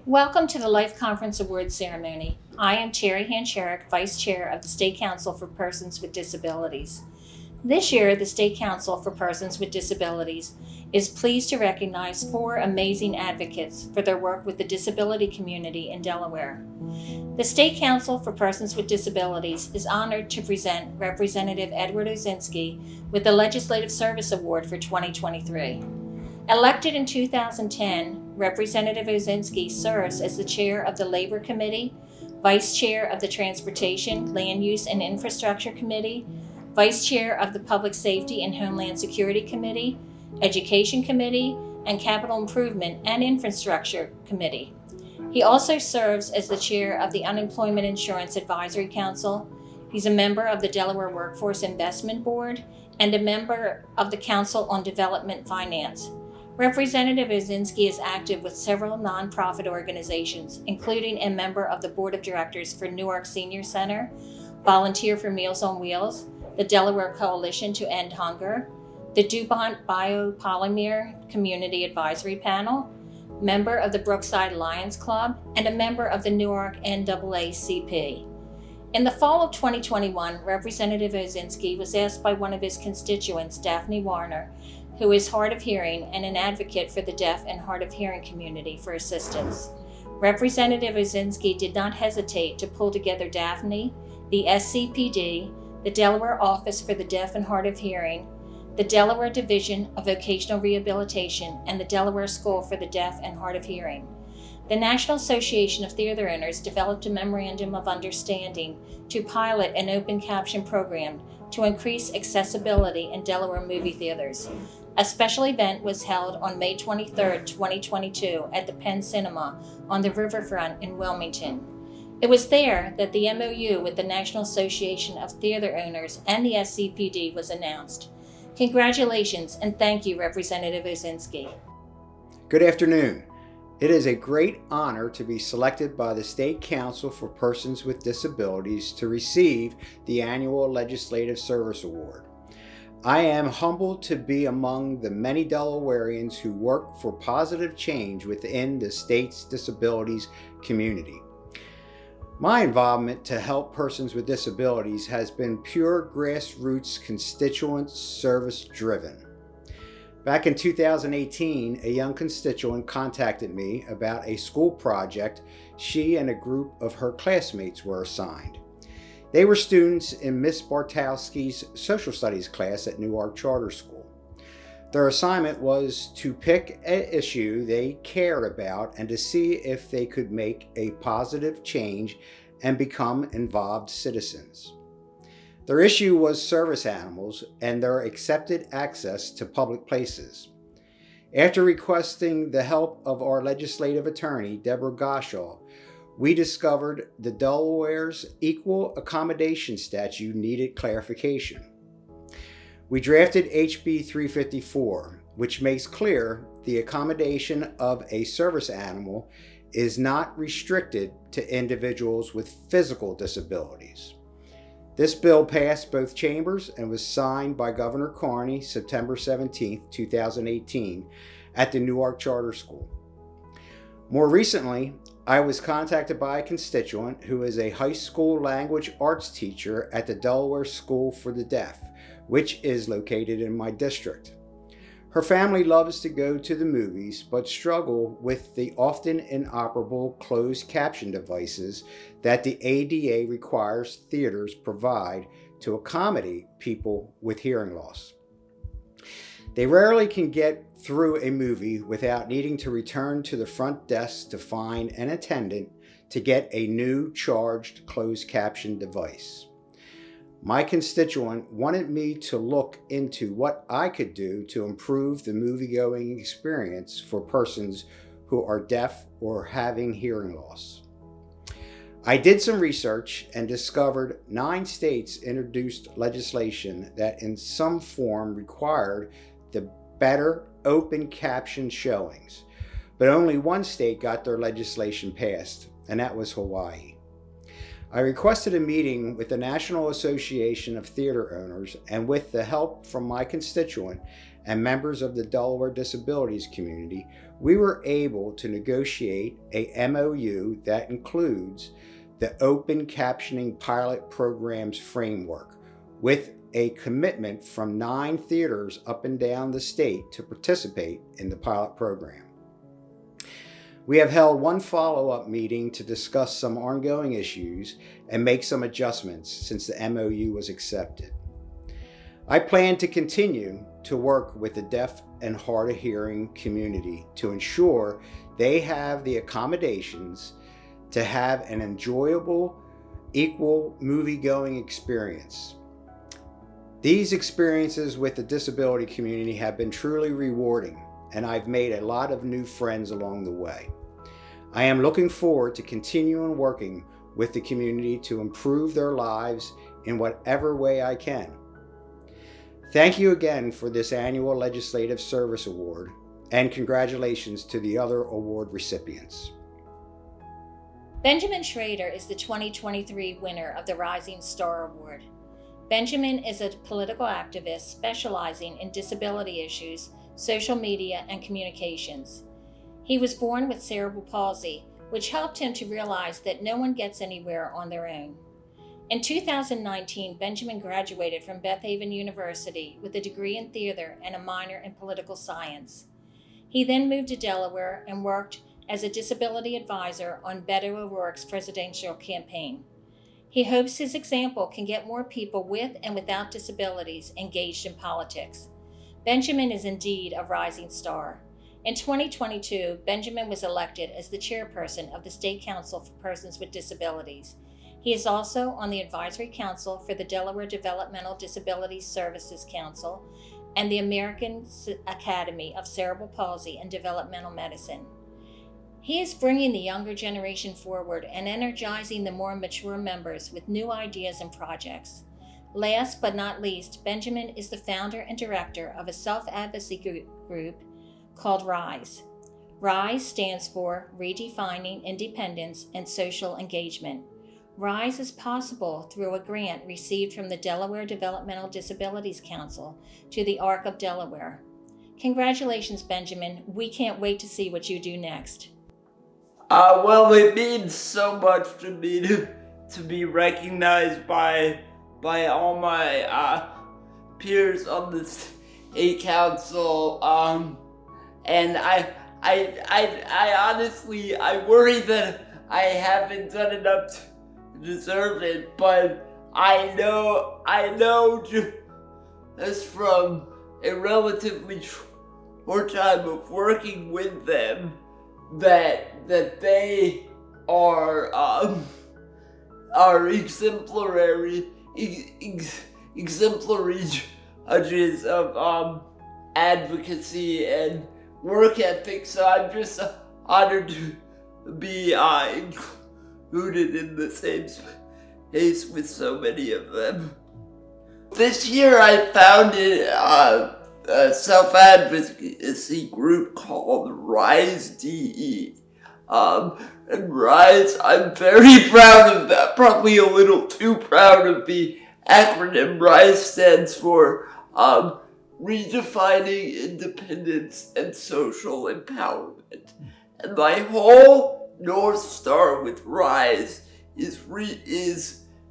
Welcome to the Life Conference Awards Ceremony. I am Terry Hancherik, Vice Chair of the State Council for Persons with Disabilities. This year, the State Council for Persons with Disabilities is pleased to recognize 4 amazing advocates for their work with the disability community in Delaware. The State Council for Persons with Disabilities is honored to present Representative Edward Osinski with the Legislative Service Award for 2023. Elected in 2010, Representative Osinski serves as the Chair of the Labor Committee, Vice Chair of the Transportation, Land Use and Infrastructure Committee, Vice Chair of the Public Safety and Homeland Security Committee, Education Committee, and Capital Improvement and Infrastructure Committee. He also serves as the Chair of the Unemployment Insurance Advisory Council. He's a member of the Delaware Workforce Investment Board and a member of the Council on Development Finance. Representative Osinski is active with several nonprofit organizations, including a member of the Board of Directors for Newark Senior Center, Volunteer for Meals on Wheels, the Delaware Coalition to End Hunger, the DuPont Biopolymer Community Advisory Panel, member of the Brookside Lions Club, and a member of the Newark NAACP. In the fall of 2021, Representative Osinski was asked by one of his constituents, Daphne Warner, who is hard of hearing and an advocate for the deaf and hard of hearing community, for assistance. Representative Osinski did not hesitate to pull together Daphne, the SCPD, the Delaware Office for the Deaf and Hard of Hearing, the Delaware Division of Vocational Rehabilitation, and the Delaware School for the Deaf and Hard of Hearing. The National Association of Theater Owners developed a memorandum of understanding to pilot an open caption program to increase accessibility in Delaware movie theaters. A special event was held on May 23, 2022 at the Penn Cinema on the riverfront in Wilmington. It was there that the MOU with the National Association of Theater Owners and the SCPD was announced. Congratulations and thank you, Representative Osinski. Good afternoon. It is a great honor to be selected by the State Council for Persons with Disabilities to receive the annual Legislative Service Award. I am humbled to be among the many Delawareans who work for positive change within the state's disabilities community. My involvement to help persons with disabilities has been pure grassroots constituent service driven. Back in 2018, a young constituent contacted me about a school project she and a group of her classmates were assigned. They were students in Miss Bartowski's social studies class at Newark Charter School. Their assignment was to pick an issue they cared about and to see if they could make a positive change and become involved citizens. Their issue was service animals and their accepted access to public places. After requesting the help of our legislative attorney, Deborah Goshaw, we discovered the Delaware's Equal Accommodation Statute needed clarification. We drafted HB 354, which makes clear the accommodation of a service animal is not restricted to individuals with physical disabilities. This bill passed both chambers and was signed by Governor Carney September 17, 2018 at the Newark Charter School. More recently, I was contacted by a constituent who is a high school language arts teacher at the Delaware School for the Deaf, which is located in my district. Her family loves to go to the movies, but struggle with the often inoperable closed caption devices that the ADA requires theaters provide to accommodate people with hearing loss. They rarely can get through a movie without needing to return to the front desk to find an attendant to get a new charged closed caption device. My constituent wanted me to look into what I could do to improve the movie-going experience for persons who are deaf or having hearing loss. I did some research and discovered 9 states introduced legislation that in some form required the better open caption showings, but only one state got their legislation passed, and that was Hawaii. I requested a meeting with the National Association of Theater Owners and with the help from my constituent and members of the Delaware disabilities community, we were able to negotiate a MOU that includes the Open Captioning Pilot Program's framework, with a commitment from 9 theaters up and down the state to participate in the pilot program. We have held one follow-up meeting to discuss some ongoing issues and make some adjustments since the MOU was accepted. I plan to continue to work with the deaf and hard of hearing community to ensure they have the accommodations to have an enjoyable, equal movie-going experience. These experiences with the disability community have been truly rewarding, and I've made a lot of new friends along the way. I am looking forward to continuing working with the community to improve their lives in whatever way I can. Thank you again for this annual Legislative Service Award, and congratulations to the other award recipients. Benjamin Schrader is the 2023 winner of the Rising Star Award. Benjamin is a political activist specializing in disability issues, social media, and communications. He was born with cerebral palsy, which helped him to realize that no one gets anywhere on their own. In 2019, Benjamin graduated from Beth Haven University with a degree in theater and a minor in political science. He then moved to Delaware and worked as a disability advisor on Beto O'Rourke's presidential campaign. He hopes his example can get more people with and without disabilities engaged in politics. Benjamin is indeed a rising star. In 2022, Benjamin was elected as the chairperson of the State Council for Persons with Disabilities. He is also on the Advisory Council for the Delaware Developmental Disabilities Services Council and the American Academy of Cerebral Palsy and Developmental Medicine. He is bringing the younger generation forward and energizing the more mature members with new ideas and projects. Last but not least, Benjamin is the founder and director of a self-advocacy group called RISE. RISE stands for Redefining Independence and Social Engagement. RISE is possible through a grant received from the Delaware Developmental Disabilities Council to the ARC of Delaware. Congratulations, Benjamin. We can't wait to see what you do next. Well, it means so much to me to be recognized by all my peers on the state council. And I honestly, I worry that I haven't done enough to deserve it, but I know just from a relatively short time of working with them that they are exemplary judges of advocacy and work ethic. So I'm just honored to be included in the same space with so many of them. This year I founded a self-advocacy group called Rise DE. And Rise, I'm very proud of that, probably a little too proud of the acronym. Rise stands for Redefining Independence and Social Empowerment. And my whole North Star with Rise is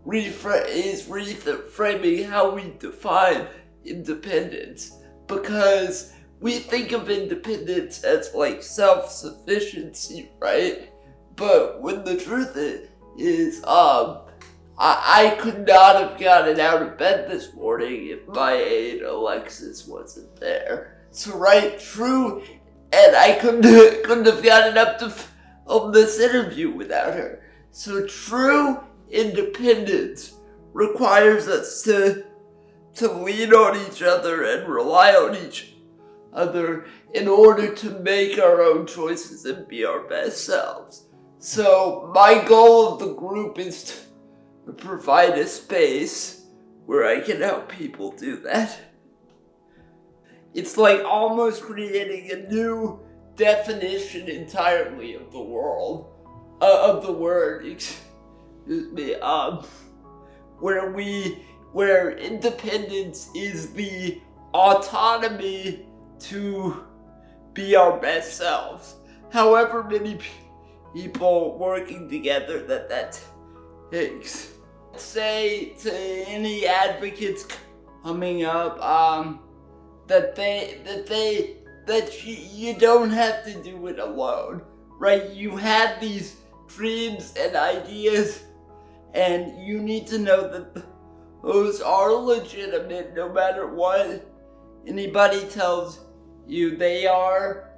reframing how we define independence. Because we think of independence as like self-sufficiency, right? But when the truth is, I could not have gotten out of bed this morning if my aide Alexis wasn't there. So right, true, and I couldn't have gotten up to film this interview without her. So true independence requires us to lean on each other and rely on each other in order to make our own choices and be our best selves. So my goal of the group is to provide a space where I can help people do that. It's like almost creating a new definition entirely of the world, of the word, excuse me, where independence is the autonomy to be our best selves. However many people working together that takes. Say to any advocates coming up, that you don't have to do it alone, right? You have these dreams and ideas, and you need to know that those are legitimate no matter what anybody tells you. They are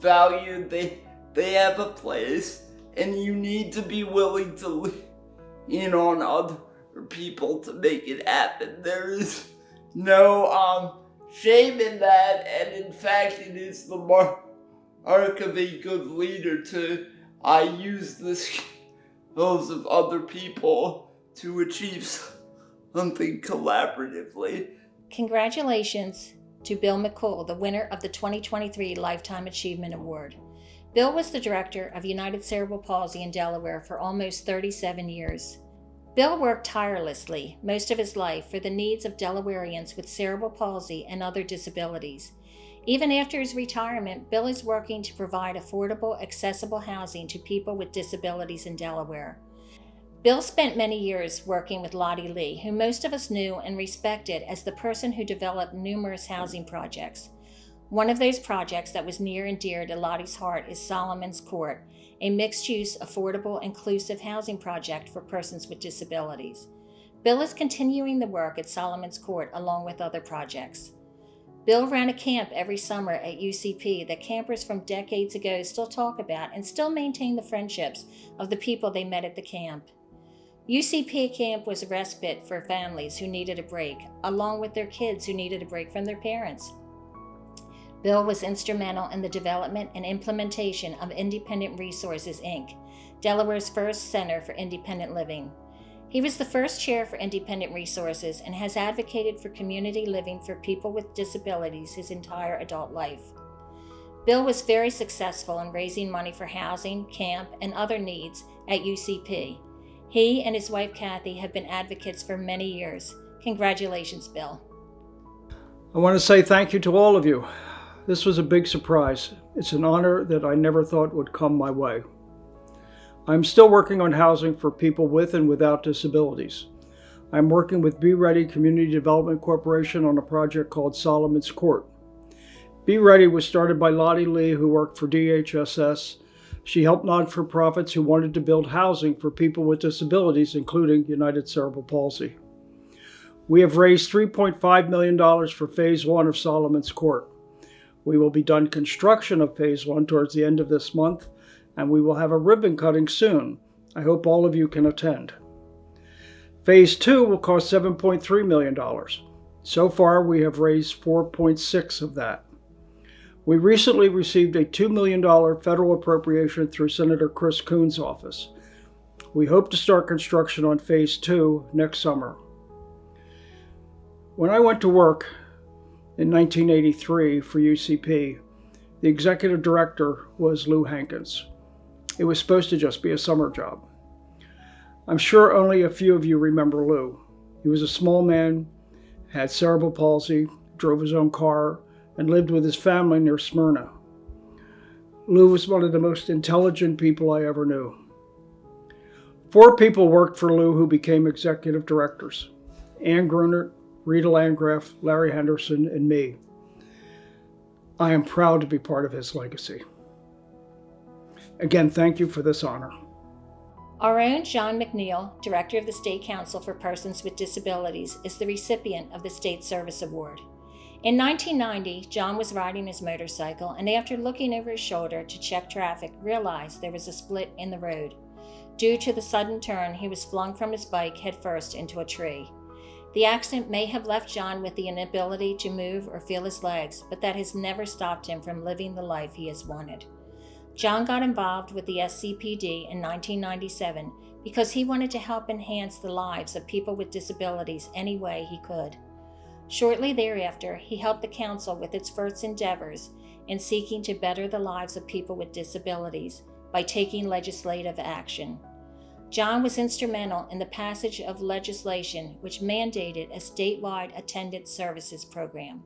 valued, they have a place, and you need to be willing to lean on other people to make it happen. There is no shame in that, and in fact it is the mark of a good leader to use the skills of other people to achieve something collaboratively. Congratulations to Bill McCool, the winner of the 2023 Lifetime Achievement Award. Bill was the director of United Cerebral Palsy in Delaware for almost 37 years. Bill worked tirelessly most of his life for the needs of Delawareans with cerebral palsy and other disabilities. Even after his retirement, Bill is working to provide affordable, accessible housing to people with disabilities in Delaware. Bill spent many years working with Lottie Lee, who most of us knew and respected as the person who developed numerous housing projects. One of those projects that was near and dear to Lottie's heart is Solomon's Court, a mixed-use, affordable, inclusive housing project for persons with disabilities. Bill is continuing the work at Solomon's Court along with other projects. Bill ran a camp every summer at UCP that campers from decades ago still talk about and still maintain the friendships of the people they met at the camp. UCP camp was a respite for families who needed a break, along with their kids who needed a break from their parents. Bill was instrumental in the development and implementation of Independent Resources, Inc., Delaware's first center for independent living. He was the first chair for Independent Resources and has advocated for community living for people with disabilities his entire adult life. Bill was very successful in raising money for housing, camp, and other needs at UCP. He and his wife Kathy have been advocates for many years. Congratulations, Bill. I want to say thank you to all of you. This was a big surprise. It's an honor that I never thought would come my way. I'm still working on housing for people with and without disabilities. I'm working with Be Ready Community Development Corporation on a project called Solomon's Court. Be Ready was started by Lottie Lee, who worked for DHSS. She helped not-for-profits who wanted to build housing for people with disabilities, including United Cerebral Palsy. We have raised $3.5 million for Phase 1 of Solomon's Court. We will be done construction of Phase 1 towards the end of this month, and we will have a ribbon cutting soon. I hope all of you can attend. Phase 2 will cost $7.3 million. So far, we have raised 4.6 of that. We recently received a $2 million federal appropriation through Senator Chris Coons' office. We hope to start construction on Phase 2 next summer. When I went to work in 1983 for UCP, the executive director was Lou Hankins. It was supposed to just be a summer job. I'm sure only a few of you remember Lou. He was a small man, had cerebral palsy, drove his own car, and lived with his family near Smyrna. Lou was one of the most intelligent people I ever knew. 4 people worked for Lou who became executive directors: Ann Grunert, Rita Landgraf, Larry Henderson, and me. I am proud to be part of his legacy. Again, thank you for this honor. Our own John McNeil, Director of the State Council for Persons with Disabilities, is the recipient of the State Service Award. In 1990, John was riding his motorcycle and after looking over his shoulder to check traffic, realized there was a split in the road. Due to the sudden turn, he was flung from his bike headfirst into a tree. The accident may have left John with the inability to move or feel his legs, but that has never stopped him from living the life he has wanted. John got involved with the SCPD in 1997 because he wanted to help enhance the lives of people with disabilities any way he could. Shortly thereafter, he helped the council with its first endeavors in seeking to better the lives of people with disabilities by taking legislative action. John was instrumental in the passage of legislation which mandated a statewide attendance services program.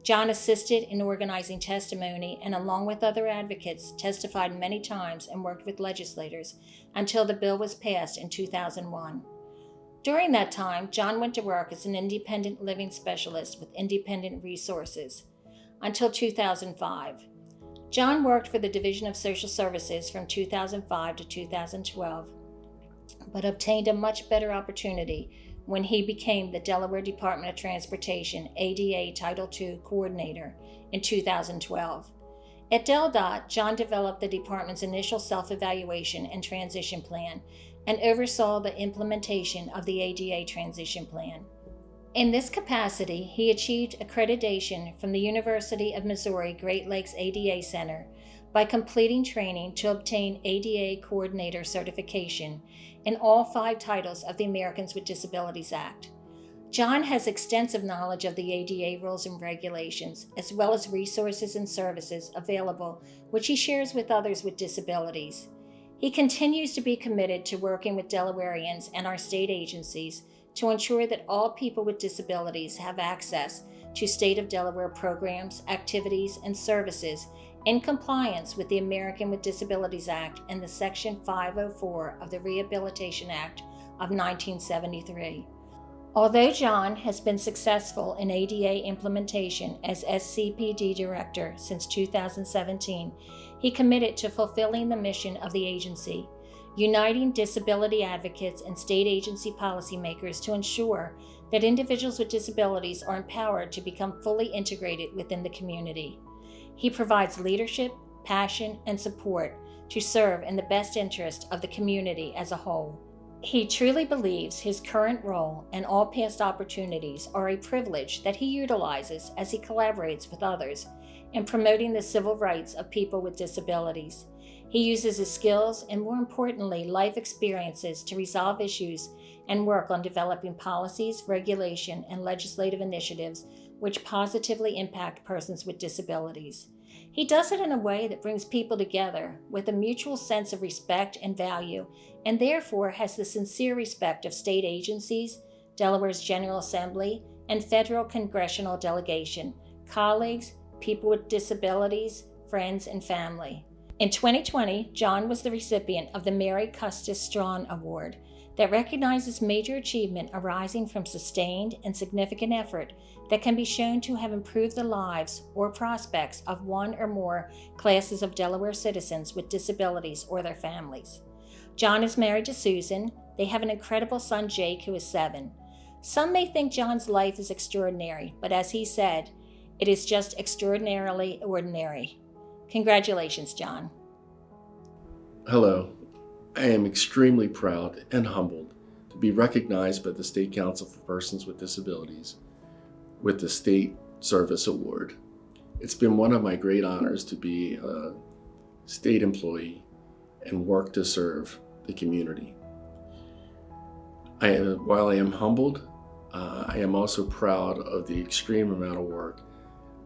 John assisted in organizing testimony and, along with other advocates, testified many times and worked with legislators until the bill was passed in 2001. During that time, John went to work as an independent living specialist with Independent Resources until 2005. John worked for the Division of Social Services from 2005 to 2012, but obtained a much better opportunity when he became the Delaware Department of Transportation ADA Title II Coordinator in 2012. At DelDOT, John developed the department's initial self-evaluation and transition plan and oversaw the implementation of the ADA transition plan. In this capacity, he achieved accreditation from the University of Missouri Great Lakes ADA Center by completing training to obtain ADA Coordinator certification in all 5 titles of the Americans with Disabilities Act. John has extensive knowledge of the ADA rules and regulations, as well as resources and services available, which he shares with others with disabilities. He continues to be committed to working with Delawareans and our state agencies to ensure that all people with disabilities have access to State of Delaware programs, activities, and services in compliance with the American with Disabilities Act and the Section 504 of the Rehabilitation Act of 1973. Although John has been successful in ADA implementation as SCPD Director since 2017, he committed to fulfilling the mission of the agency, uniting disability advocates and state agency policymakers to ensure that individuals with disabilities are empowered to become fully integrated within the community. He provides leadership, passion, and support to serve in the best interest of the community as a whole. He truly believes his current role and all past opportunities are a privilege that he utilizes as he collaborates with others in promoting the civil rights of people with disabilities. He uses his skills and, more importantly, life experiences to resolve issues and work on developing policies, regulation, and legislative initiatives which positively impact persons with disabilities. He does it in a way that brings people together with a mutual sense of respect and value, and therefore has the sincere respect of state agencies, Delaware's General Assembly, and federal congressional delegation, colleagues, people with disabilities, friends, and family. In 2020, John was the recipient of the Mary Custis Strawn Award that recognizes major achievement arising from sustained and significant effort that can be shown to have improved the lives or prospects of one or more classes of Delaware citizens with disabilities or their families. John is married to Susan. They have an incredible son, Jake, who is 7. Some may think John's life is extraordinary, but as he said, it is just extraordinarily ordinary. Congratulations, John. Hello. I am extremely proud and humbled to be recognized by the State Council for Persons with Disabilities with the State Service Award. It's been one of my great honors to be a state employee and work to serve the community. While I am humbled, I am also proud of the extreme amount of work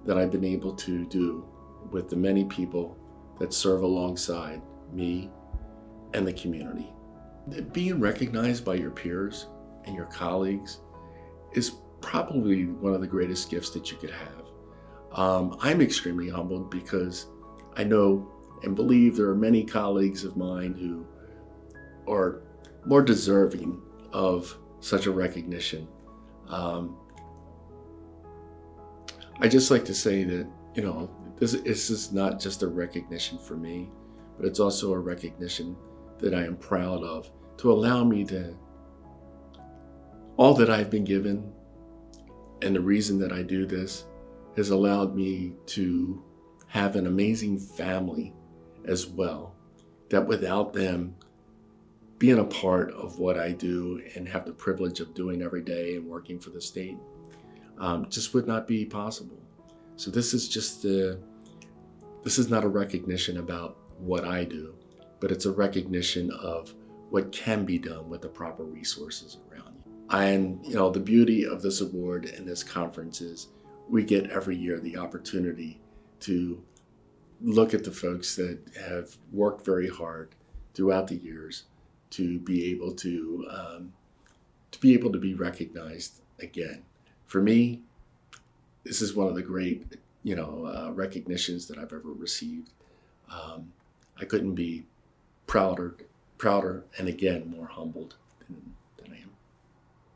that I've been able to do with the many people that serve alongside me and the community. Being recognized by your peers and your colleagues is probably one of the greatest gifts that you could have. I'm extremely humbled because I know and believe there are many colleagues of mine who are more deserving of such a recognition. I just like to say that, this is not just a recognition for me, but it's also a recognition that I am proud of, to allow me to, all that I've been given and the reason that I do this has allowed me to have an amazing family as well, that without them being a part of what I do and have the privilege of doing every day and working for the state, just would not be possible. So this is not a recognition about what I do, but it's a recognition of what can be done with the proper resources around you. And the beauty of this award and this conference is we get every year the opportunity to look at the folks that have worked very hard throughout the years to be able to be recognized again. For me, this is one of the great, recognitions that I've ever received. I couldn't be prouder, and again, more humbled.